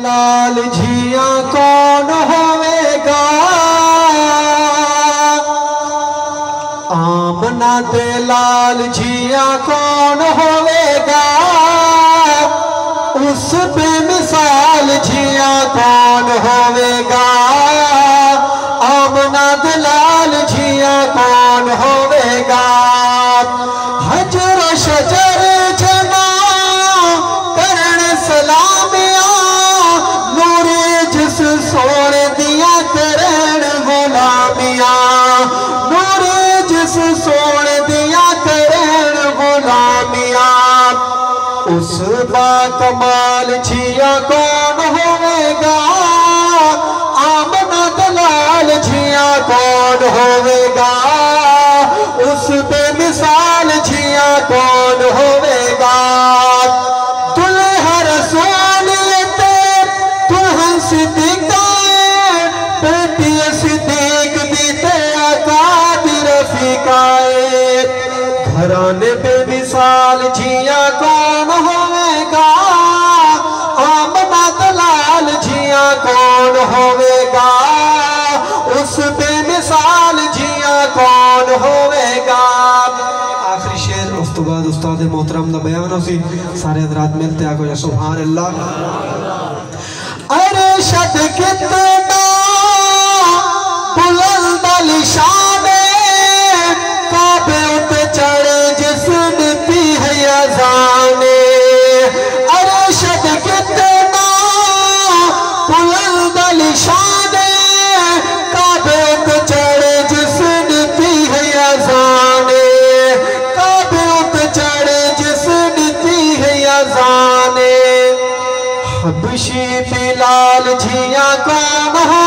लाल जिया कौन होवेगा, आमना दे लाल जिया कौन होवेगा, उस बेमिसाल जिया कौन होवेगा, आमना दे लाल जिया कौन होवेगा। हजर शजर जना करण सलामिया, नूरे जिस सोने दिया करण गुलामिया, नूरे जिस सोने दिया करण गुलामिया, उस बाकमाल जिया कौन होवेगा, आमना दलाल जिया कौन होवेगा, उस बेमिसाल जिया कौन होवेगा। दुल्हा रसूल ते दुल्हन सिद्दीका, बेटी सिद्दीक भी ते आका दी रफीका, घराने बेमिसाल जिया कौन होवेगा, आमना दलाल जिया कौन होवेगा, उस बेमिसाल जिया कौन होवेगा। आखिरी शेर उस तो बाद उस्ताद मोहतरम दा बयान होसी, सारे हजरात मिलते आगो या सुभान अल्लाह। अरे शद कितना बुलंद लिशान, काबे उते चढ़े जिस्म पी है अज़ाने, अरे शद कितना बुलंद लिशान, काबे उते चढ़े जिस्म पी है अज़ाने, काबे उते चढ़े जिस्म पी है अज़ाने। हबशी बिलाल जिया कौन हो